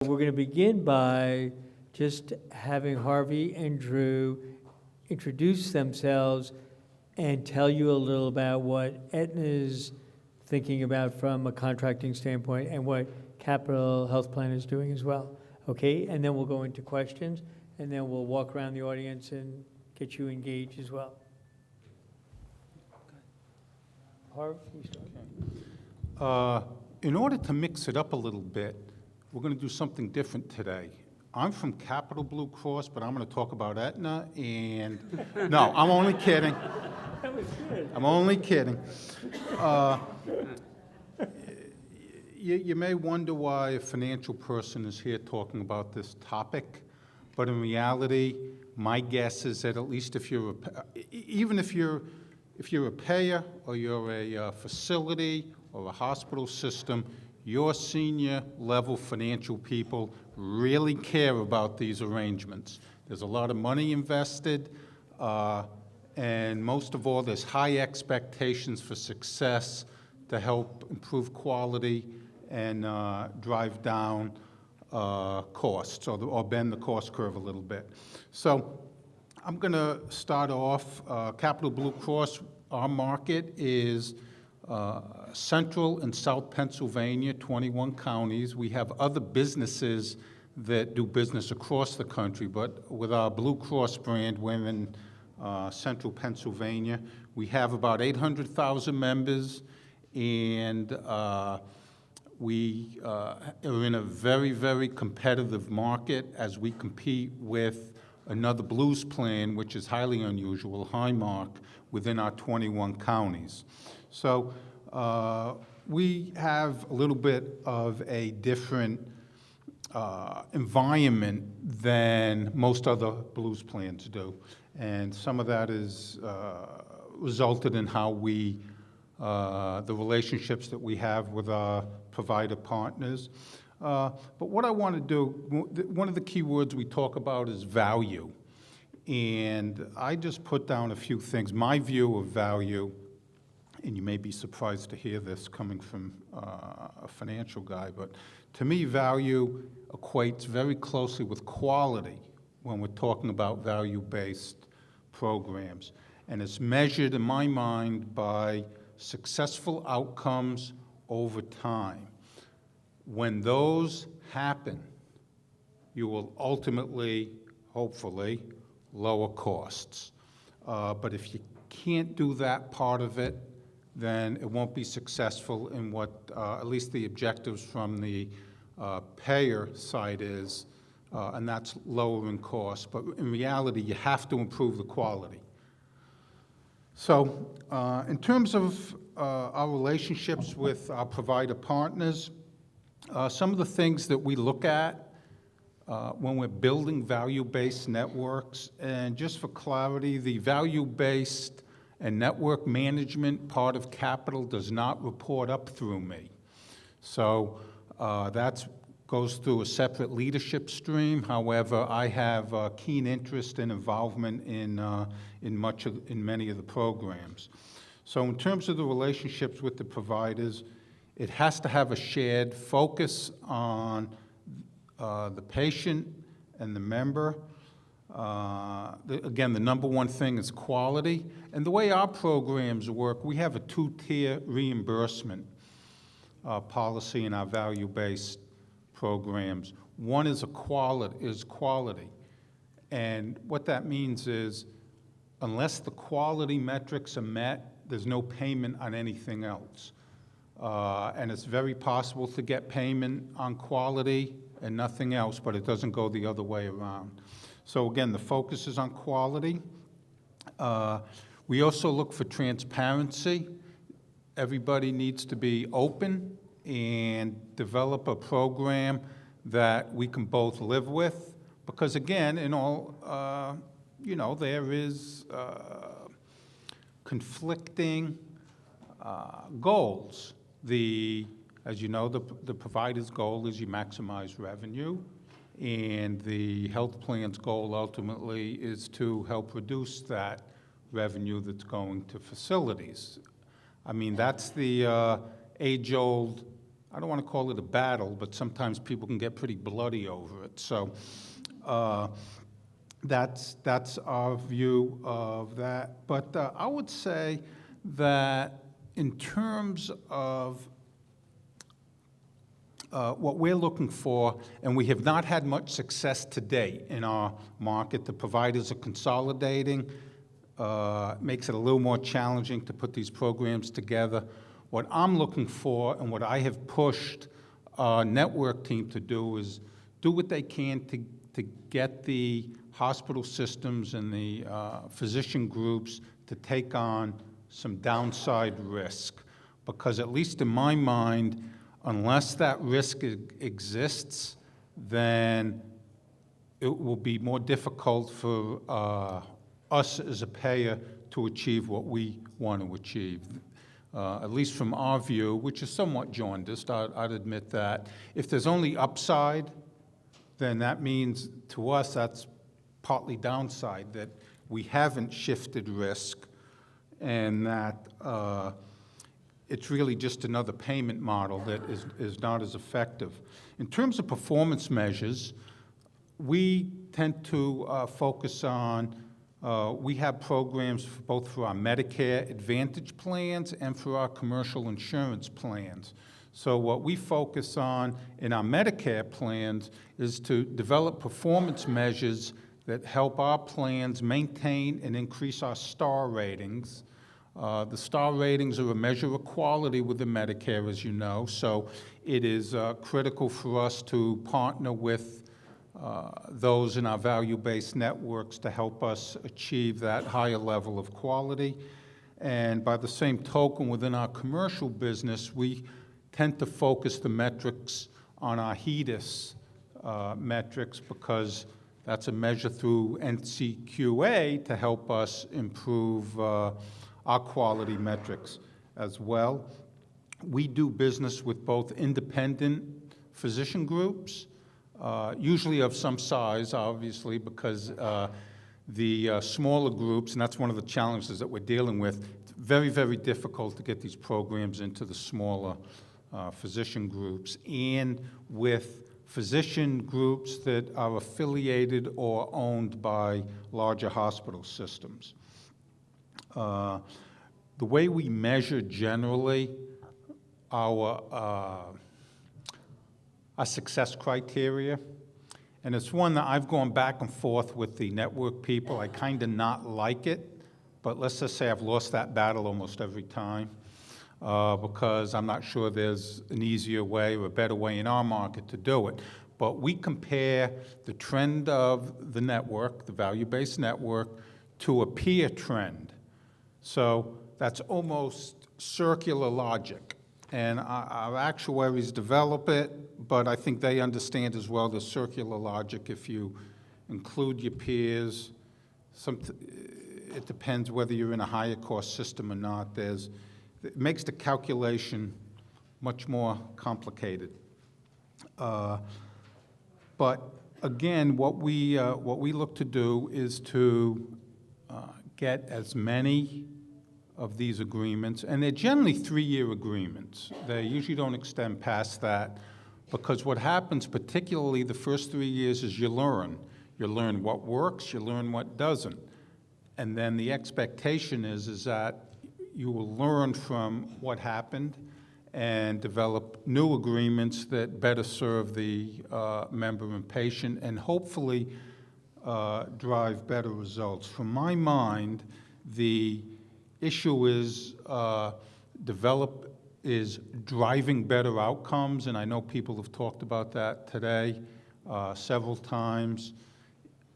We're going to begin by just having Harvey and Drew introduce themselves and tell you a little about what Aetna is thinking about from a contracting standpoint and what Capital Health Plan is doing as well. Okay, and then we'll go into questions, and then we'll walk around the audience and get you engaged as well. Harvey, you start. In order to mix it up a little bit, we're going to do something different today. I'm from Capital BlueCross, but I'm going to talk about Aetna, and no, I'm only kidding. That was good. I'm only kidding. You may wonder why a financial person is here talking about this topic, but in reality, my guess is that at least if you're even if you're a payer or you're a facility or a hospital system, your senior level financial people really care about these arrangements. There's a lot of money invested, and most of all, there's high expectations for success to help improve quality and drive down costs or bend the cost curve a little bit. So I'm going to start off. Capital BlueCross, our market is Central and South Pennsylvania, 21 counties. We have other businesses that do business across the country, but with our BlueCross brand, we're in Central Pennsylvania. We have about 800,000 members, and we are in a very, very competitive market as we compete with another Blues plan, which is highly unusual, Highmark, within our 21 counties. So we have a little bit of a different environment than most other Blues plans do. And some of that is resulted in how we, the relationships that we have with our provider partners. But what I want to do, one of the key words we talk about is value. And I just put down a few things. My view of value, and you may be surprised to hear this coming from a financial guy, but to me, value equates very closely with quality when we're talking about value-based programs. And it's measured, in my mind, by successful outcomes over time. When those happen, you will ultimately, hopefully, lower costs. But if you can't do that part of it, then it won't be successful in what at least the objectives from the payer side is, and that's lowering costs. But in reality, you have to improve the quality. So in terms of our relationships with our provider partners, some of the things that we look at when we're building value-based networks, and just for clarity, the value-based and network management part of Capital does not report up through me. So that goes through a separate leadership stream. However, I have a keen interest and involvement in many of the programs. So in terms of the relationships with the providers, it has to have a shared focus on the patient and the member. Again, the number one thing is quality. And the way our programs work, we have a two-tier reimbursement policy in our value-based programs. One is quality. And what that means is, unless the quality metrics are met, there's no payment on anything else. And it's very possible to get payment on quality and nothing else, but it doesn't go the other way around. So again, the focus is on quality. We also look for transparency. Everybody needs to be open and develop a program that we can both live with. Because again, in all, there is conflicting goals. As you know, the provider's goal is you maximize revenue, and the health plan's goal ultimately is to help reduce that revenue that's going to facilities. I mean, that's the age-old I don't want to call it a battle, but sometimes people can get pretty bloody over it. So that's our view of that. But I would say that in terms of what we're looking for, and we have not had much success to date in our market. The providers are consolidating, makes it a little more challenging to put these programs together. What I'm looking for and what I have pushed our network team to do is do what they can to get the hospital systems and the physician groups to take on some downside risk. Because at least in my mind, unless that risk exists, then it will be more difficult for us as a payer to achieve what we want to achieve. At least from our view, which is somewhat jaundiced, I'd admit that. If there's only upside, then that means to us that's partly downside, that we haven't shifted risk and that it's really just another payment model that is not as effective. In terms of performance measures, we tend to focus on, we have programs both for our Medicare Advantage plans and for our commercial insurance plans. So what we focus on in our Medicare plans is to develop performance measures that help our plans maintain and increase our star ratings. The star ratings are a measure of quality within Medicare, as you know, so it is critical for us to partner with those in our value-based networks to help us achieve that higher level of quality. And by the same token, within our commercial business, we tend to focus the metrics on our HEDIS metrics because that's a measure through NCQA to help us improve our quality metrics as well. We do business with both independent physician groups, usually of some size, obviously, because the smaller groups, and that's one of the challenges that we're dealing with, it's very, very difficult to get these programs into the smaller physician groups, and with physician groups that are affiliated or owned by larger hospital systems. The way we measure generally our success criteria, and it's one that I've gone back and forth with the network people. I kind of not like it, but let's just say I've lost that battle almost every time because I'm not sure there's an easier way or a better way in our market to do it. But we compare the trend of the network, the value-based network, to a peer trend. So that's almost circular logic. And our actuaries develop it, but I think they understand as well the circular logic. If you include your peers, it depends whether you're in a higher cost system or not. It makes the calculation much more complicated. But again, what we look to do is to get as many of these agreements, and they're generally 3-year agreements. They usually don't extend past that, because what happens, particularly the first 3 years, is you learn. You learn what works, you learn what doesn't. And then the expectation is that you will learn from what happened and develop new agreements that better serve the member and patient, and hopefully drive better results. From my mind, the issue is driving better outcomes, and I know people have talked about that today several times.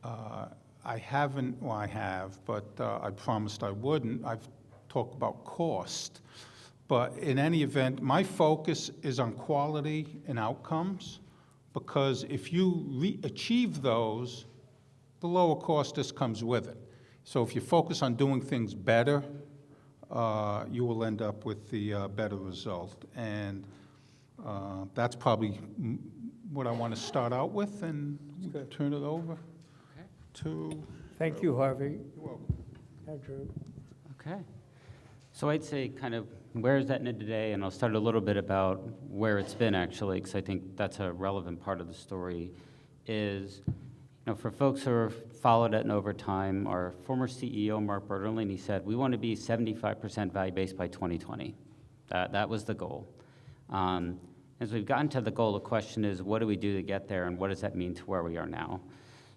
I haven't, well, I have, but I promised I wouldn't. I've talked about cost. But in any event, my focus is on quality and outcomes, because if you achieve those, the lower cost just comes with it. So if you focus on doing things better, you will end up with the better result. And that's probably what I want to start out with, and turn it over to... Thank you, Harvey. You're welcome. Andrew. Okay. So I'd say kind of where is Aetna today? And I'll start a little bit about where it's been, actually, because I think that's a relevant part of the story, is, for folks who have followed Aetna over time, our former CEO, Mark Berterlin, he said, we want to be 75% value-based by 2020. That was the goal. As we've gotten to the goal, the question is, what do we do to get there, and what does that mean to where we are now?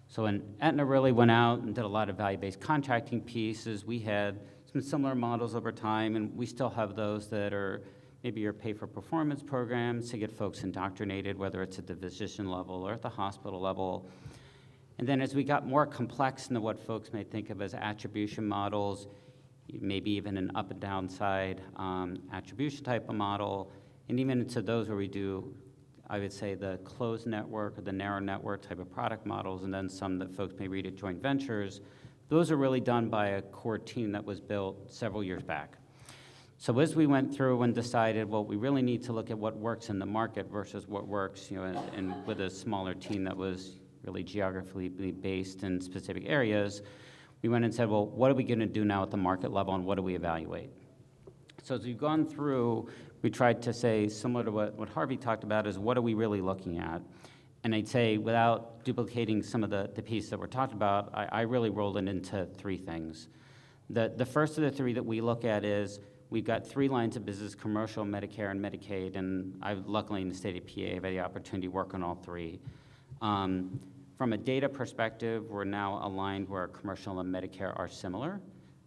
So when Aetna really went out and did a lot of value-based contracting pieces, we had some similar models over time, and we still have those that are maybe your pay-for-performance programs to get folks indoctrinated, whether it's at the physician level or at the hospital level. And then as we got more complex into what folks may think of as attribution models, maybe even an up and downside attribution type of model, and even into those where we do, I would say, the closed network or the narrow network type of product models, and then some that folks may read at joint ventures. Those are really done by a core team that was built several years back. So as we went through and decided, well, we really need to look at what works in the market versus what works, and with a smaller team that was really geographically based in specific areas, we went and said, well, what are we going to do now at the market level, and what do we evaluate? So as we've gone through, we tried to say, similar to what Harvey talked about, is what are we really looking at? And I'd say, without duplicating some of the pieces that were talked about, I really rolled it into three things. The first of the three that we look at is, we've got three lines of business: commercial, Medicare, and Medicaid, and luckily in the state of PA, I've had the opportunity to work on all three. From a data perspective, we're now aligned where commercial and Medicare are similar,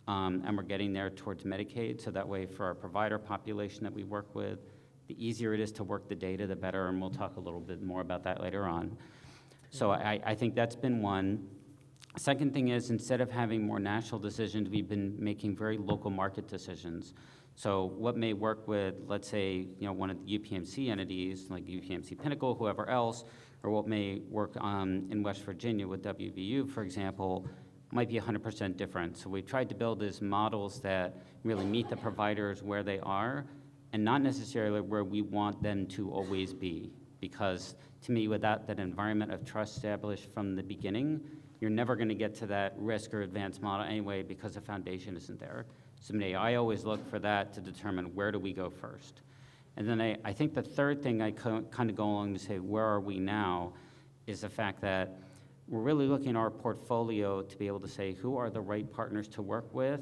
and we're getting there towards Medicaid, so that way for our provider population that we work with, the easier it is to work the data, the better, and we'll talk a little bit more about that later on. So I think that's been one. Second thing is, instead of having more national decisions, we've been making very local market decisions. So what may work with, let's say, one of the UPMC entities, like UPMC Pinnacle, whoever else, or what may work in West Virginia with WVU, for example, might be 100% different. So we tried to build these models that really meet the providers where they are, and not necessarily where we want them to always be. Because to me, without that environment of trust established from the beginning, you're never going to get to that risk or advanced model anyway, because the foundation isn't there. So I always look for that to determine where do we go first. And then I think the third thing I kind of go along to say, where are we now, is the fact that we're really looking at our portfolio to be able to say, who are the right partners to work with,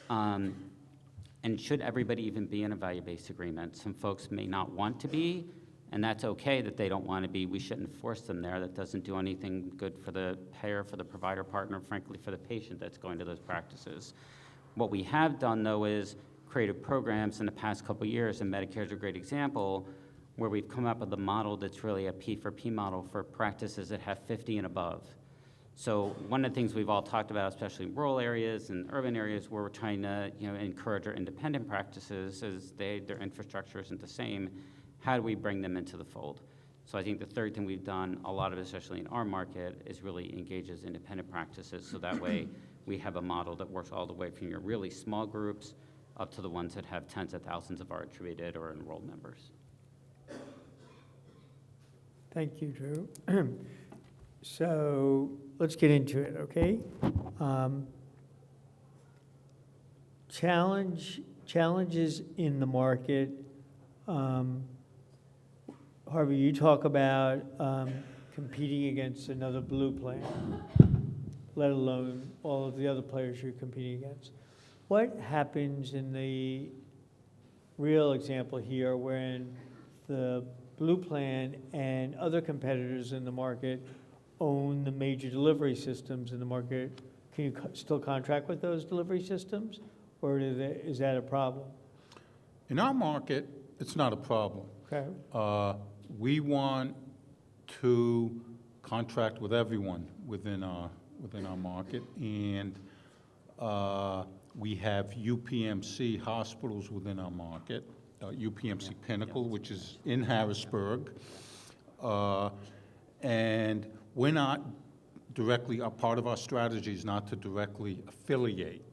and should everybody even be in a value-based agreement? Some folks may not want to be, and that's okay that they don't want to be. We shouldn't force them there. That doesn't do anything good for the payer, for the provider partner, frankly, for the patient that's going to those practices. What we have done, though, is created programs in the past couple of years, and Medicare is a great example, where we've come up with a model that's really a P4P model for practices that have 50 and above. So one of the things we've all talked about, especially in rural areas and urban areas where we're trying to encourage our independent practices, is their infrastructure isn't the same. How do we bring them into the fold? So I think the third thing we've done, a lot of it, especially in our market, is really engages independent practices, so that way we have a model that works all the way from your really small groups up to the ones that have tens of thousands of our attributed or enrolled members. Thank you, Drew. So let's get into it, okay? Challenges in the market. Harvey, you talk about competing against another Blue plan, let alone all of the other players you're competing against. What happens in the real example here when the Blue plan and other competitors in the market own the major delivery systems in the market? Can you still contract with those delivery systems, or is that a problem? In our market, it's not a problem. Okay. We want to contract with everyone within our market, and we have UPMC hospitals within our market, UPMC Pinnacle, which is in Harrisburg, and we're not directly, a part of our strategy is not to directly affiliate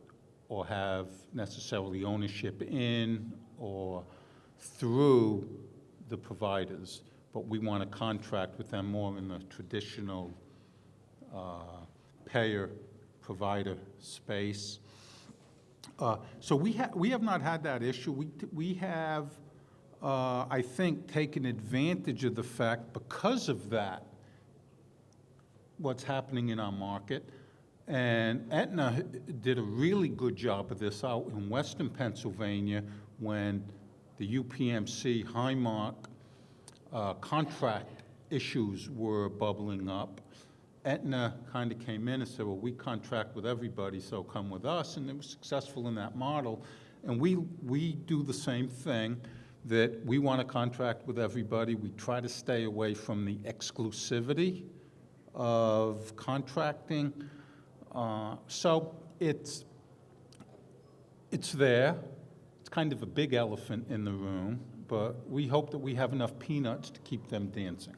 or have necessarily ownership in or through the providers, but we want to contract with them more in the traditional payer-provider space. So we have not had that issue. We have, I think, taken advantage of the fact, because of that, what's happening in our market. And Aetna did a really good job of this out in Western Pennsylvania when the UPMC Highmark contract issues were bubbling up. Aetna kind of came in and said, well, we contract with everybody, so come with us, and they were successful in that model. And we do the same thing, that we want to contract with everybody. We try to stay away from the exclusivity of contracting. So it's there. It's kind of a big elephant in the room, but we hope that we have enough peanuts to keep them dancing.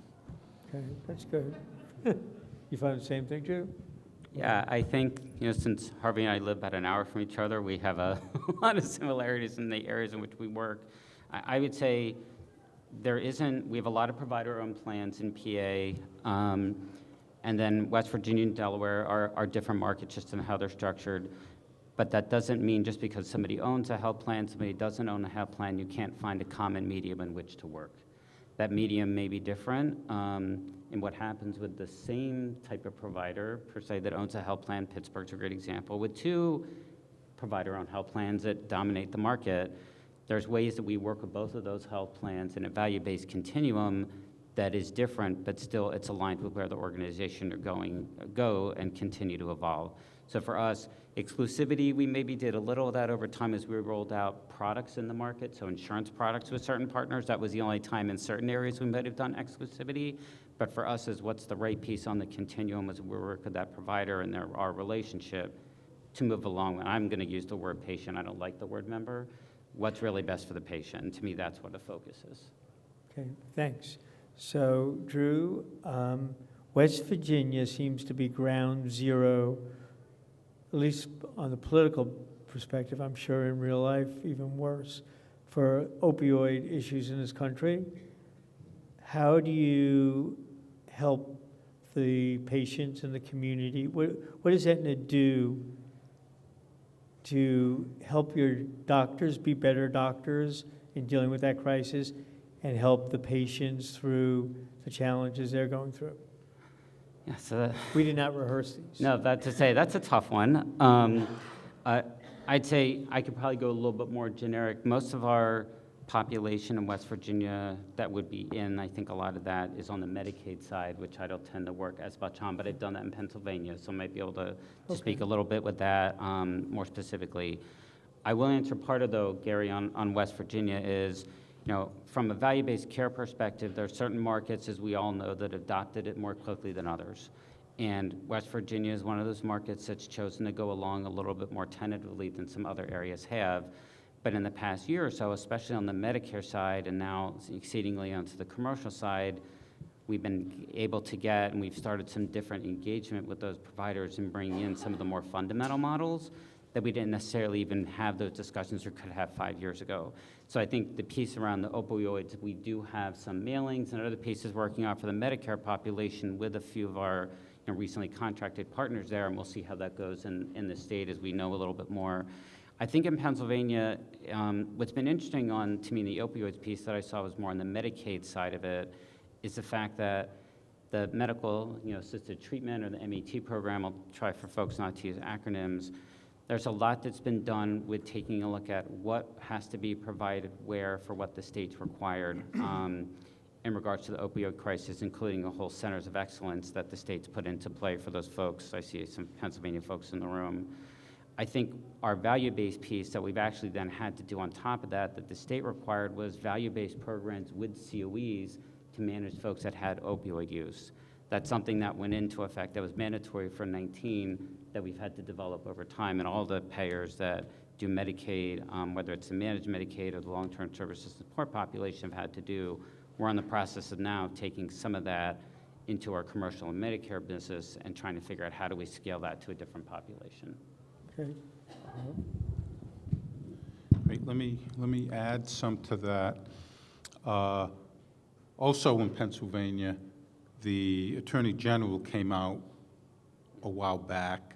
Okay, that's good. You find the same thing, Drew? Yeah, I think, since Harvey and I live about an hour from each other, we have a lot of similarities in the areas in which we work. I would say we have a lot of provider-owned plans in PA, and then West Virginia and Delaware are different markets just in how they're structured. But that doesn't mean just because somebody owns a health plan, somebody doesn't own a health plan, you can't find a common medium in which to work. That medium may be different in what happens with the same type of provider, per se, that owns a health plan. Pittsburgh's a great example. With two provider-owned health plans that dominate the market, there's ways that we work with both of those health plans in a value-based continuum that is different, but still it's aligned with where the organization are go and continue to evolve. So for us, exclusivity, we maybe did a little of that over time as we rolled out products in the market, so insurance products with certain partners. That was the only time in certain areas we might have done exclusivity. But for us, is what's the right piece on the continuum as we work with that provider and our relationship to move along. And I'm going to use the word patient. I don't like the word member. What's really best for the patient? And to me, that's what the focus is. Okay, thanks. So, Drew, West Virginia seems to be ground zero, at least on the political perspective. I'm sure in real life, even worse, for opioid issues in this country. How do you help the patients and the community? What does Aetna do to help your doctors be better doctors in dealing with that crisis and help the patients through the challenges they're going through? Yeah, so We did not rehearse these. no, that's a tough one. I'd say I could probably go a little bit more generic. Most of our population in West Virginia that would be in, I think a lot of that is on the Medicaid side, which I don't tend to work as much on, but I've done that in Pennsylvania, so I might be able to speak a little bit with that more specifically. I will answer part of, though, Gary, on West Virginia is, from a value-based care perspective, there are certain markets, as we all know, that adopted it more quickly than others. And West Virginia is one of those markets that's chosen to go along a little bit more tentatively than some other areas have. But in the past year or so, especially on the Medicare side and now exceedingly onto the commercial side, we've been able to get, and we've started some different engagement with those providers and bringing in some of the more fundamental models that we didn't necessarily even have those discussions or could have 5 years ago. So I think the piece around the opioids, we do have some mailings and other pieces working on for the Medicare population with a few of our recently contracted partners there, and we'll see how that goes in the state as we know a little bit more. I think in Pennsylvania, what's been interesting to me in the opioids piece that I saw was more on the Medicaid side of it, is the fact that the medical assisted treatment, or the MET program, I'll try for folks not to use acronyms, there's a lot that's been done with taking a look at what has to be provided where for what the state's required in regards to the opioid crisis, including a whole centers of excellence that the state's put into play for those folks. I see some Pennsylvania folks in the room. I think our value-based piece that we've actually then had to do on top of that the state required, was value-based programs with COEs to manage folks that had opioid use. That's something that went into effect that was mandatory for 19 that we've had to develop over time, and all the payers that do Medicaid, whether it's the managed Medicaid or the long-term services support population, have had to do. We're in the process of now taking some of that into our commercial and Medicare business and trying to figure out how do we scale that to a different population. Okay. Great. Let me add some to that. Also in Pennsylvania, the Attorney General came out a while back.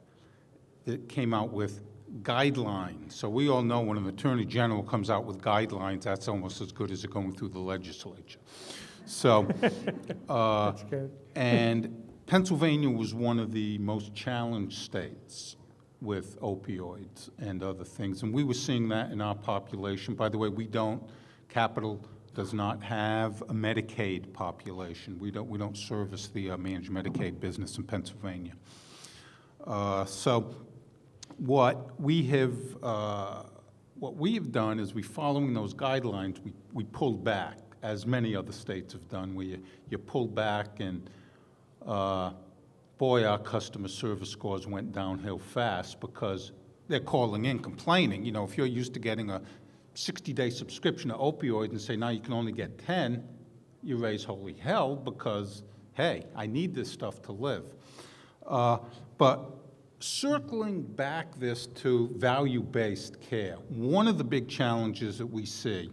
It came out with guidelines. So we all know when an attorney general comes out with guidelines, that's almost as good as it going through the legislature. So, That's good. and Pennsylvania was one of the most challenged states with opioids and other things. And we were seeing that in our population. By the way, Capital does not have a Medicaid population. We don't service the managed Medicaid business in Pennsylvania. So what we have done is following those guidelines, we pulled back, as many other states have done, where you pull back and boy, our customer service scores went downhill fast because they're calling in complaining. You know, if you're used to getting a 60-day subscription to opioids and say now you can only get 10, you raise holy hell because, hey, I need this stuff to live. But circling back this to value-based care, one of the big challenges that we see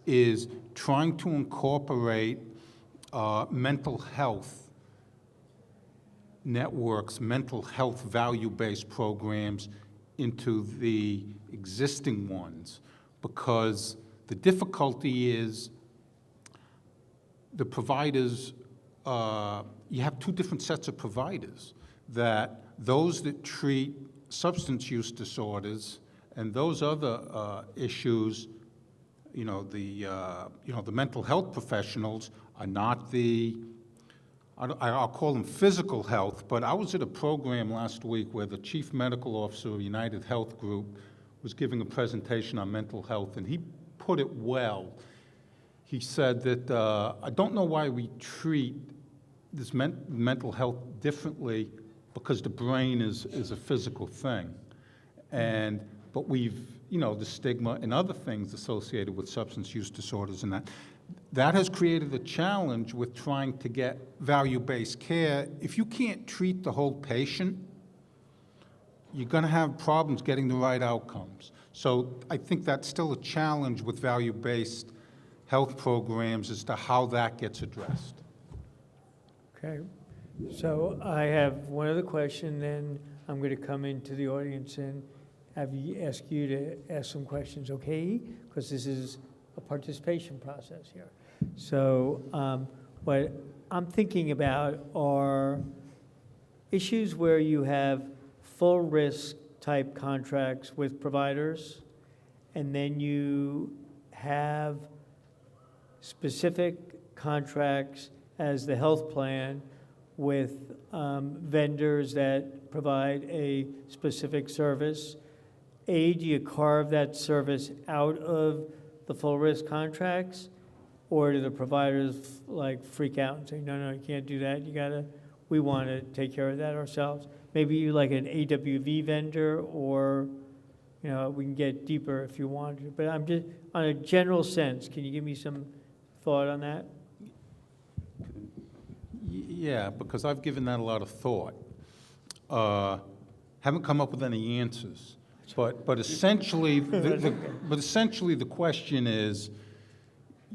is trying to incorporate mental health networks, mental health value-based programs into the existing ones, because the difficulty is the providers, you have two different sets of providers, that those that treat substance use disorders and those other issues, the mental health professionals are not I'll call them physical health, but I was at a program last week where the chief medical officer of United Health Group was giving a presentation on mental health, and he put it well. He said that, I don't know why we treat this mental health differently, because the brain is a physical thing. But we've, the stigma and other things associated with substance use disorders and that has created a challenge with trying to get value-based care. If you can't treat the whole patient, you're going to have problems getting the right outcomes. So I think that's still a challenge with value-based health programs as to how that gets addressed. Okay. So I have one other question, then I'm going to come into the audience and ask you to ask some questions, okay? Because this is a participation process here. So what I'm thinking about are issues where you have full risk type contracts with providers, and then you have specific contracts as the health plan with vendors that provide a specific service. Do you carve that service out of the full risk contracts, or do the providers freak out and say, no, you can't do that, we want to take care of that ourselves? Maybe you like an AWV vendor, or we can get deeper if you want to, but I'm just, on a general sense, can you give me some thought on that? Yeah, because I've given that a lot of thought. Haven't come up with any answers. But essentially, the question is,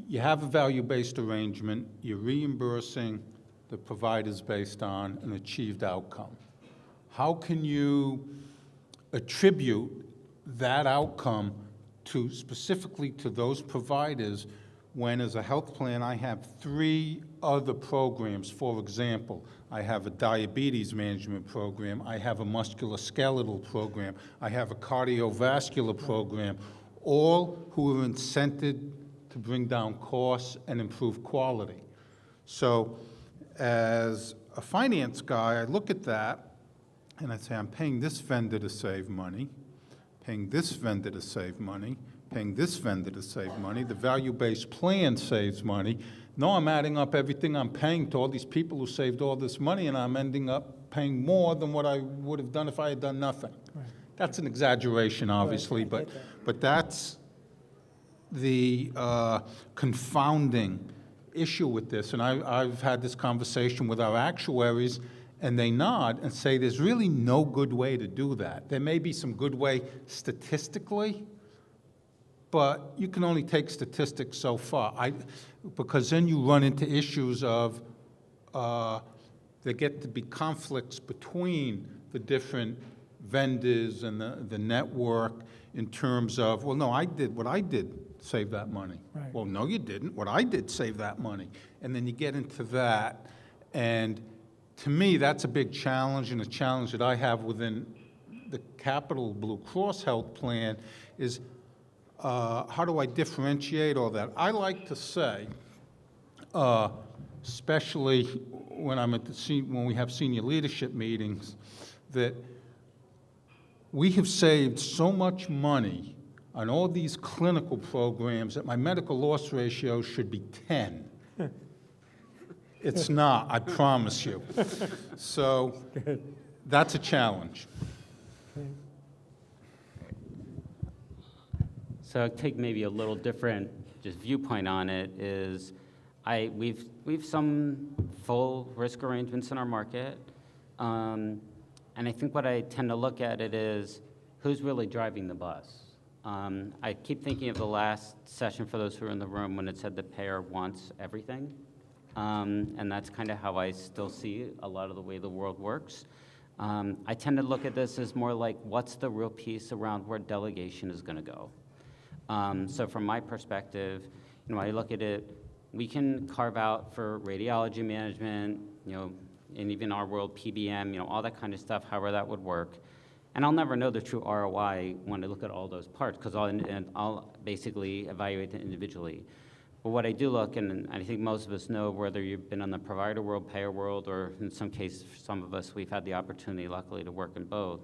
you have a value-based arrangement, you're reimbursing the providers based on an achieved outcome. How can you attribute that outcome specifically to those providers when, as a health plan, I have 3 other programs? For example, I have a diabetes management program, I have a musculoskeletal program, I have a cardiovascular program, all who are incented to bring down costs and improve quality. So as a finance guy, I look at that and I say, I'm paying this vendor to save money, paying this vendor to save money, paying this vendor to save money, the value-based plan saves money. No, I'm adding up everything I'm paying to all these people who saved all this money, and I'm ending up paying more than what I would have done if I had done nothing. Right. That's an exaggeration, obviously, right. but that's the confounding issue with this. And I've had this conversation with our actuaries, and they nod and say there's really no good way to do that. There may be some good way statistically, but you can only take statistics so far. Because then you run into issues of there get to be conflicts between the different vendors and the network in terms of, well, no, what I did saved that money. Right. Well, no, you didn't. What I did saved that money. And then you get into that, and to me, that's a big challenge, and a challenge that I have within the Capital Blue Cross Health Plan is how do I differentiate all that? I like to say, especially when I'm at when we have senior leadership meetings, that we have saved so much money on all these clinical programs that my medical loss ratio should be 10. It's not, I promise you. So that's a challenge. So I'll take maybe a little different just viewpoint on it is we've some full risk arrangements in our market. And I think what I tend to look at it is who's really driving the bus. I keep thinking of the last session for those who are in the room when it said the payer wants everything. And that's kind of how I still see a lot of the way the world works. I tend to look at this as more like what's the real piece around where delegation is going to go. So from my perspective, I look at it, we can carve out for radiology management, and even our world, PBM, all that kind of stuff, however that would work. And I'll never know the true ROI when I look at all those parts, because I'll basically evaluate them individually. But what I do look, and I think most of us know, whether you've been on the provider world, payer world, or in some cases, for some of us, we've had the opportunity, luckily, to work in both,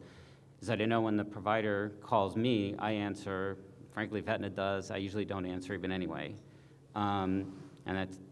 is that I know when the provider calls me, I answer. Frankly, if Aetna does, I usually don't answer even anyway. And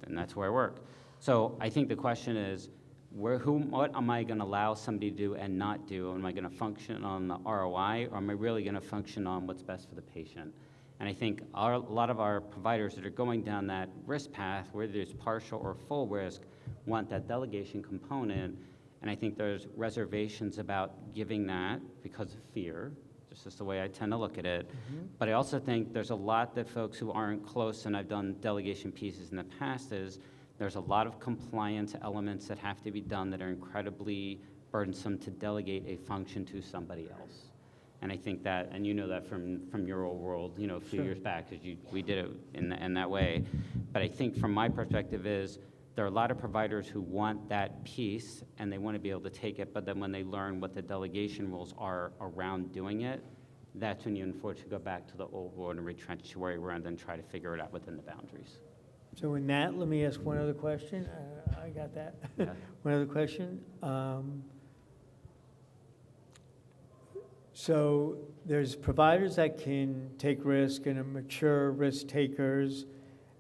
that's where I work. So I think the question is, what am I going to allow somebody to do and not do? Am I going to function on the ROI, or am I really going to function on what's best for the patient? And I think a lot of our providers that are going down that risk path, whether there's partial or full risk, want that delegation component. And I think there's reservations about giving that because of fear. It's just the way I tend to look at it. Mm-hmm. But I also think there's a lot that folks who aren't close, and I've done delegation pieces in the past, is there's a lot of compliance elements that have to be done that are incredibly burdensome to delegate a function to somebody else. And I think that, and you know that from your old world, a few years back, because we did it in that way. But I think from my perspective is, there are a lot of providers who want that piece, and they want to be able to take it, but then when they learn what the delegation rules are around doing it, that's when you unfortunately go back to the old world and retrench to where you were and then try to figure it out within the boundaries. So in that, let me ask one other question. I got that. Yeah. One other question. So there's providers that can take risk and are mature risk takers,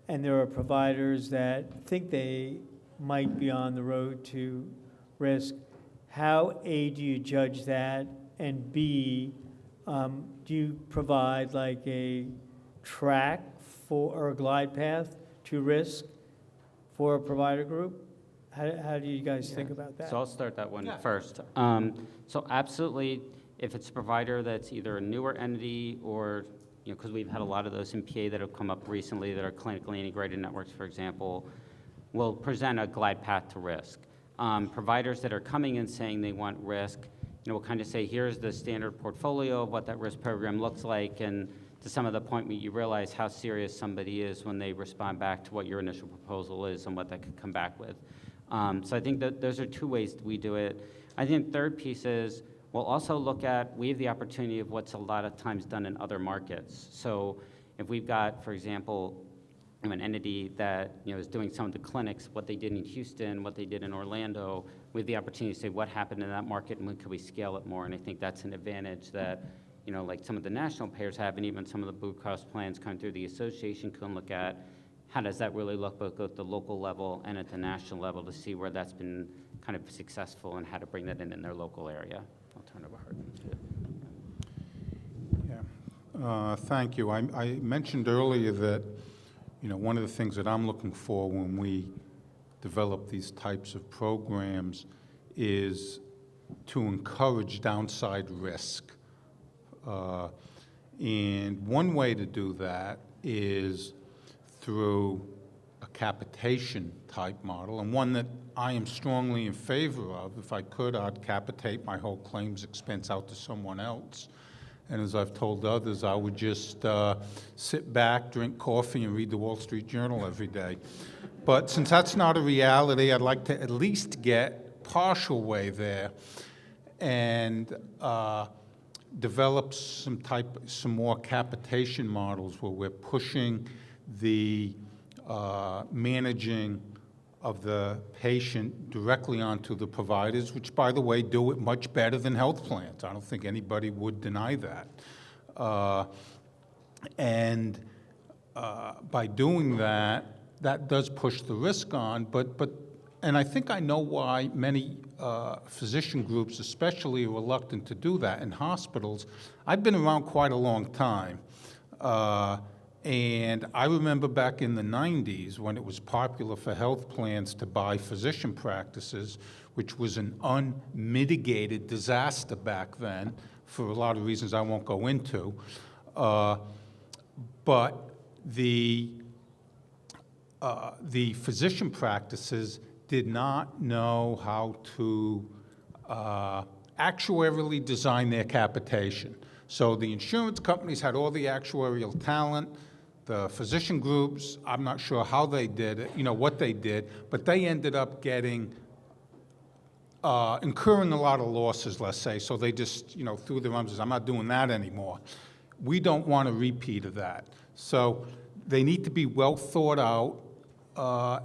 and there are providers that think they might be on the road to risk. How, A, do you judge that? And B, do you provide like a track or a glide path to risk for a provider group? How do you guys think about that? So I'll start that one first. So absolutely, if it's a provider that's either a newer entity or, because we've had a lot of those in PA that have come up recently that are clinically integrated networks, for example, will present a glide path to risk. Providers that are coming in saying they want risk, we'll kind of say, here's the standard portfolio of what that risk program looks like, and to some of the point where you realize how serious somebody is when they respond back to what your initial proposal is and what that could come back with. So I think that those are two ways that we do it. I think third piece is, we'll also look at, we have the opportunity of what's a lot of times done in other markets. So if we've got, for example, an entity that is doing some of the clinics, what they did in Houston, what they did in Orlando, we have the opportunity to say what happened in that market and when could we scale it more. And I think that's an advantage that like some of the national payers have, and even some of the BlueCross plans coming through the association can look at how does that really look both at the local level and at the national level to see where that's been kind of successful and how to bring that in their local area. I'll turn it over to Yeah. Thank you. I mentioned earlier that, one of the things that I'm looking for when we develop these types of programs is to encourage downside risk. And one way to do that is through a capitation type model, and one that I am strongly in favor of. If I could, I'd capitate my whole claims expense out to someone else. And as I've told others, I would just sit back, drink coffee, and read the Wall Street Journal every day. But since that's not a reality, I'd like to at least get partial way there and develop some more capitation models where we're pushing the managing of the patient directly onto the providers, which, by the way, do it much better than health plans. I don't think anybody would deny that. And by doing that, that does push the risk on, and I think I know why many physician groups especially are reluctant to do that in hospitals. I've been around quite a long time. And I remember back in the 90s when it was popular for health plans to buy physician practices, which was an unmitigated disaster back then for a lot of reasons I won't go into. But the physician practices did not know how to actuarially design their capitation. So the insurance companies had all the actuarial talent. The physician groups, I'm not sure how they did it, what they did, but they ended up incurring a lot of losses, let's say. So they just, threw their arms and said, I'm not doing that anymore. We don't want a repeat of that. So they need to be well thought out,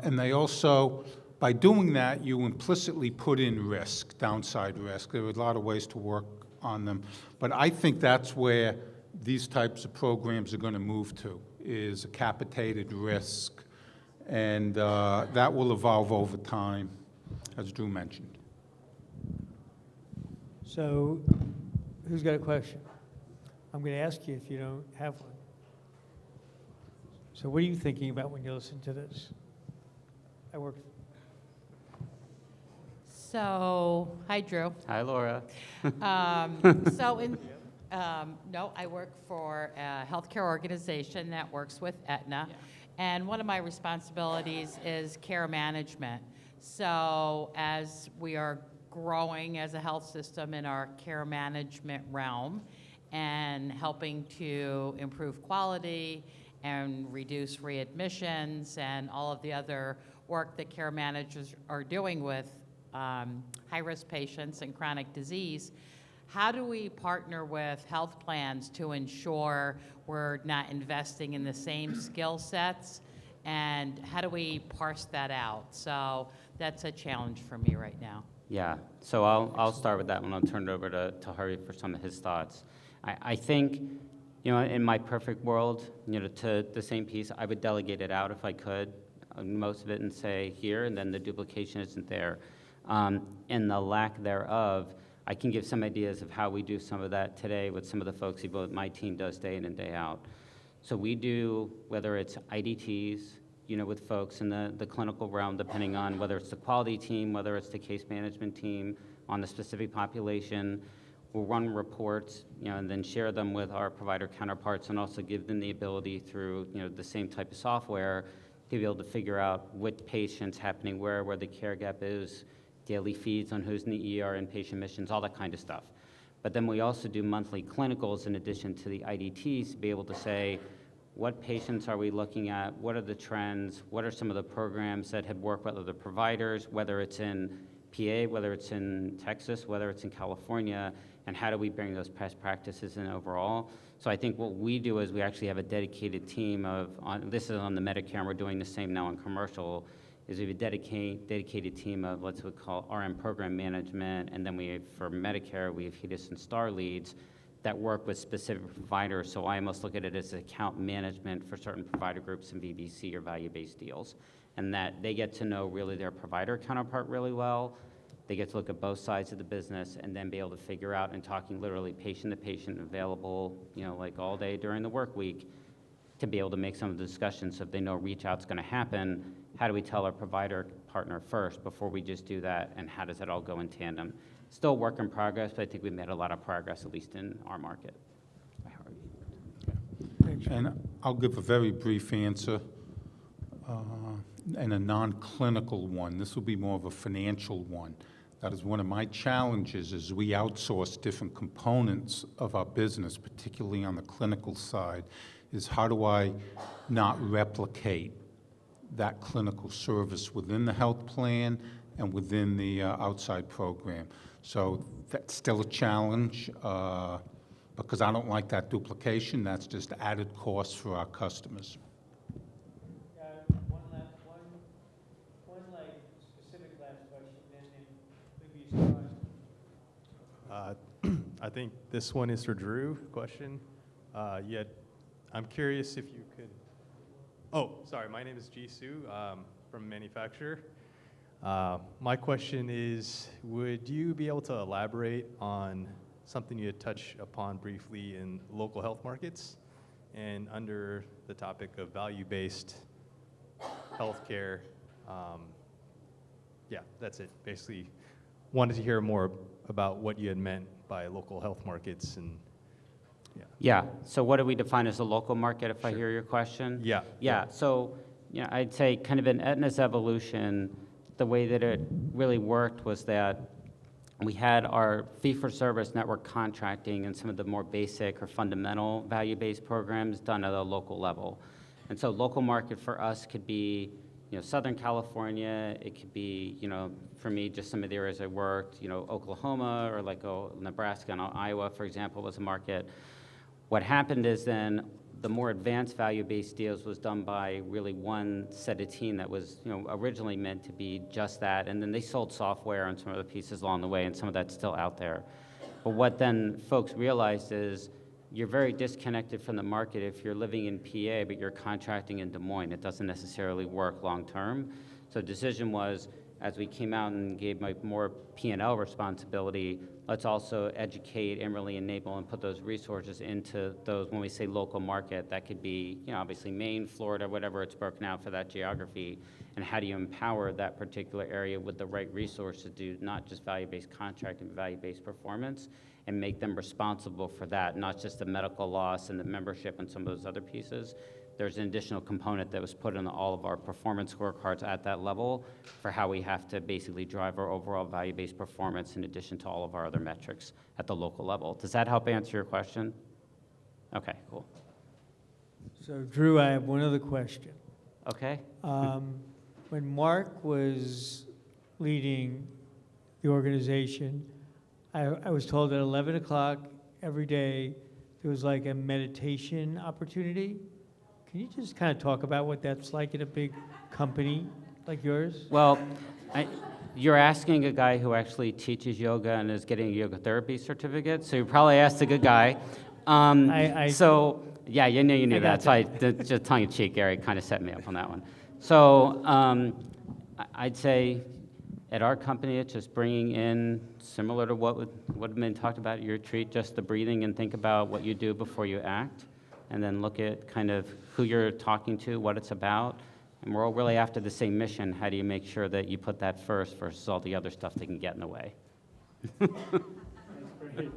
and they also, by doing that, you implicitly put in risk, downside risk. There are a lot of ways to work on them. But I think that's where these types of programs are going to move to, is a capitated risk. And that will evolve over time, as Drew mentioned. So who's got a question? I'm going to ask you if you don't have one. So what are you thinking about when you listen to this? So, hi, Drew. Hi, Laura. No, I work for a healthcare organization that works with Aetna, and one of my responsibilities is care management. So, as we are growing as a health system in our care management realm and helping to improve quality and reduce readmissions and all of the other work that care managers are doing with high-risk patients and chronic disease, how do we partner with health plans to ensure we're not investing in the same skill sets, and how do we parse that out? So that's a challenge for me right now. Yeah, so I'll start with that one. I'll turn it over to Harvey for some of his thoughts. I think, in my perfect world, to the same piece, I would delegate it out if I could, most of it, and say here, and then the duplication isn't there. And the lack thereof, I can give some ideas of how we do some of that today with some of the folks who my team does day in and day out. So we do, whether it's IDTs, with folks in the clinical realm, depending on whether it's the quality team, whether it's the case management team on the specific population. We'll run reports, and then share them with our provider counterparts, and also give them the ability through, the same type of software to be able to figure out what patient's happening where the care gap is, daily feeds on who's in the ER, inpatient admissions, all that kind of stuff. But then we also do monthly clinicals in addition to the IDTs to be able to say, what patients are we looking at? What are the trends? What are some of the programs that have worked with other providers, whether it's in PA, whether it's in Texas, whether it's in California, and how do we bring those best practices in overall? So I think what we do is we actually have a dedicated team this is on the Medicare, and we're doing the same now on commercial, is we have a dedicated team of what we call RM program management, and then for Medicare, we have HEDIS and STAR leads that work with specific providers. So I almost look at it as account management for certain provider groups in VBC or value-based deals, and that they get to know really their provider counterpart really well. They get to look at both sides of the business and then be able to figure out, and talking literally patient to patient, available, like all day during the work week, to be able to make some of the discussions. So if they know reach out's going to happen, how do we tell our provider partner first before we just do that, and how does that all go in tandem? Still work in progress, but I think we've made a lot of progress, at least in our market. And I'll give a very brief answer. and a non-clinical one. This will be more of a financial one. That is one of my challenges as we outsource different components of our business, particularly on the clinical side, is how do I not replicate that clinical service within the health plan and within the outside program. So that's still a challenge because I don't like that duplication. That's just added cost for our customers. One like specific last question, and then maybe you start. I think this one is for Drew, question. Yet, I'm curious if you could, oh, sorry, my name is Jisoo from manufacturer. My question is, would you be able to elaborate on something you had touched upon briefly in local health markets and under the topic of value-based healthcare? Yeah, that's it. Basically, wanted to hear more about what you had meant by local health markets and Yeah, so what do we define as a local market, if I Sure. hear your question? Yeah. Yeah, so, I'd say kind of in Aetna's evolution, the way that it really worked was that we had our fee-for-service network contracting and some of the more basic or fundamental value-based programs done at a local level. And so local market for us could be, Southern California, it could be, for me, just some of the areas I worked, Oklahoma or like Nebraska and Iowa, for example, was a market. What happened is then the more advanced value-based deals was done by really one set of team that was, originally meant to be just that, and then they sold software and some other pieces along the way, and some of that's still out there. But what then folks realized is you're very disconnected from the market if you're living in PA, but you're contracting in Des Moines. It doesn't necessarily work long-term. So the decision was, as we came out and gave more P&L responsibility, let's also educate and really enable and put those resources into those, when we say local market, that could be, obviously Maine, Florida, whatever it's broken out for that geography, and how do you empower that particular area with the right resources to do not just value-based contracting, but value-based performance, and make them responsible for that, not just the medical loss and the membership and some of those other pieces. There's an additional component that was put in all of our performance scorecards at that level for how we have to basically drive our overall value-based performance in addition to all of our other metrics at the local level. Does that help answer your question? Okay, cool. So Drew, I have one other question. Okay. When Mark was leading the organization, I was told at 11 o'clock every day there was like a meditation opportunity. Can you just kind of talk about what that's like at a big company like yours? Well, you're asking a guy who actually teaches yoga and is getting a yoga therapy certificate, so you probably asked a good guy. So, yeah, you knew that. So just tongue in cheek, Gary kind of set me up on that one. So I'd say at our company, it's just bringing in, similar to what had been talked about at your retreat, just the breathing and think about what you do before you act, and then look at kind of who you're talking to, what it's about. And we're all really after the same mission. How do you make sure that you put that first versus all the other stuff that can get in the way? That's great.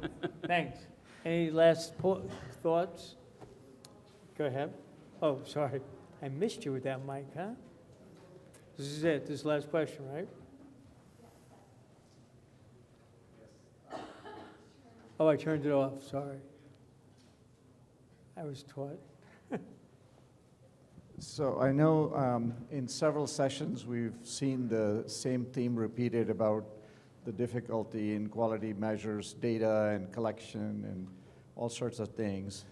Thanks. Any last thoughts? Go ahead. Oh, sorry. I missed you with that mic, huh? This is it. This last question, right? Oh, I turned it off. Sorry. I was taught. So I know in several sessions we've seen the same theme repeated about the difficulty in quality measures, data and collection and all sorts of things.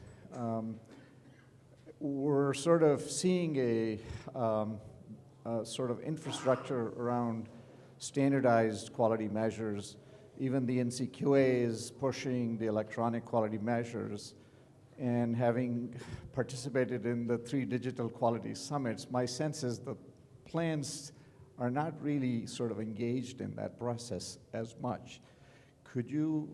We're sort of seeing a sort of infrastructure around standardized quality measures. Even the NCQA is pushing the electronic quality measures. And having participated in the 3 digital quality summits, my sense is the plans are not really sort of engaged in that process as much. Could you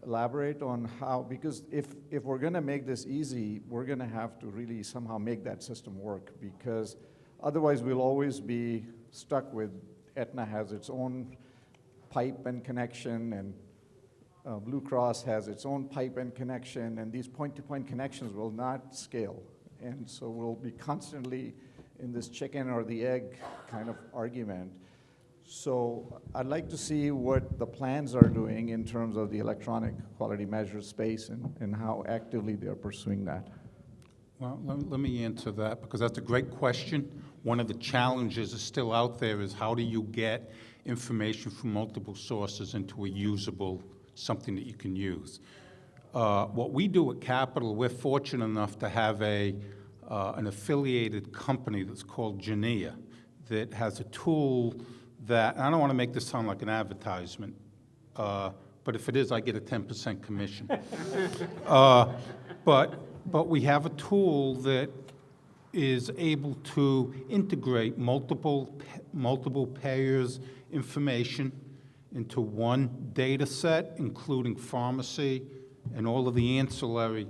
elaborate on how, because if we're going to make this easy, we're going to have to really somehow make that system work, because otherwise we'll always be stuck with Aetna has its own pipe and connection, and BlueCross has its own pipe and connection, and these point-to-point connections will not scale. And so we'll be constantly in this chicken or the egg kind of argument. So I'd like to see what the plans are doing in terms of the electronic quality measure space and how actively they're pursuing that. Well, let me answer that, because that's a great question. One of the challenges is still out there is how do you get information from multiple sources into a usable, something that you can use. What we do at Capital, we're fortunate enough to have an affiliated company that's called Genea that has a tool that, and I don't want to make this sound like an advertisement, but if it is, I get a 10% commission. But we have a tool that is able to integrate multiple payers' information into one data set, including pharmacy and all of the ancillary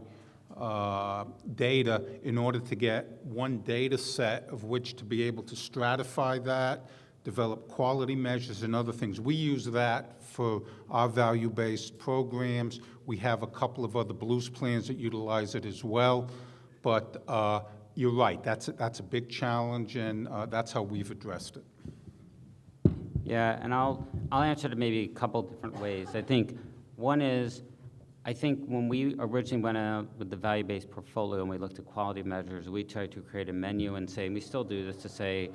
data, in order to get one data set of which to be able to stratify that, develop quality measures and other things. We use that for our value-based programs. We have a couple of other Blues plans that utilize it as well. But you're right, that's a big challenge, and that's how we've addressed it. Yeah, and I'll answer it maybe a couple different ways. I think one is, I think when we originally went out with the value-based portfolio and we looked at quality measures, we tried to create a menu and say, and we still do this, to say,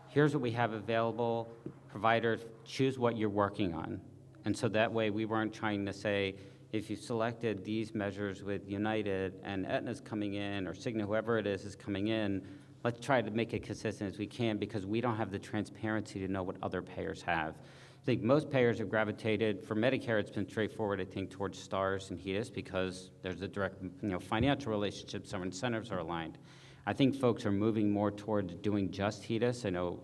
here's what we have available, providers, choose what you're working on. And so that way we weren't trying to say, if you selected these measures with United and Aetna's coming in, or Cigna, whoever it is coming in, let's try to make it consistent as we can, because we don't have the transparency to know what other payers have. I think most payers have gravitated, for Medicare, it's been straightforward, I think, towards STARS and HEDIS, because there's a direct, financial relationship, so incentives are aligned. I think folks are moving more towards doing just HEDIS. I know,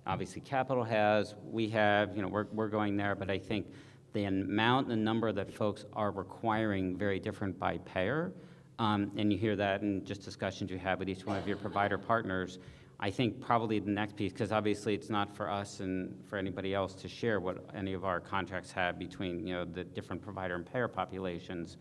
obviously, Capital has, we have, we're going there, but I think the amount and the number that folks are requiring very different by payer, and you hear that in just discussions you have with each one of your provider partners. I think probably the next piece, because obviously it's not for us and for anybody else to share what any of our contracts have between, the different provider and payer populations,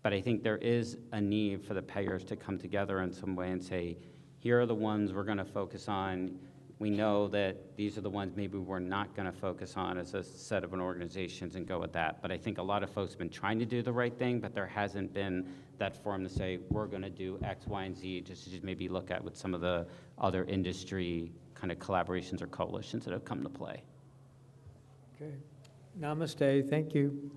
but I think there is a need for the payers to come together in some way and say, here are the ones we're going to focus on. We know that these are the ones maybe we're not going to focus on as a set of organizations, and go with that. But I think a lot of folks have been trying to do the right thing, but there hasn't been that forum to say, we're going to do X, Y, and Z, just to maybe look at with some of the other industry kind of collaborations or coalitions that have come to play. Okay. Namaste, thank you.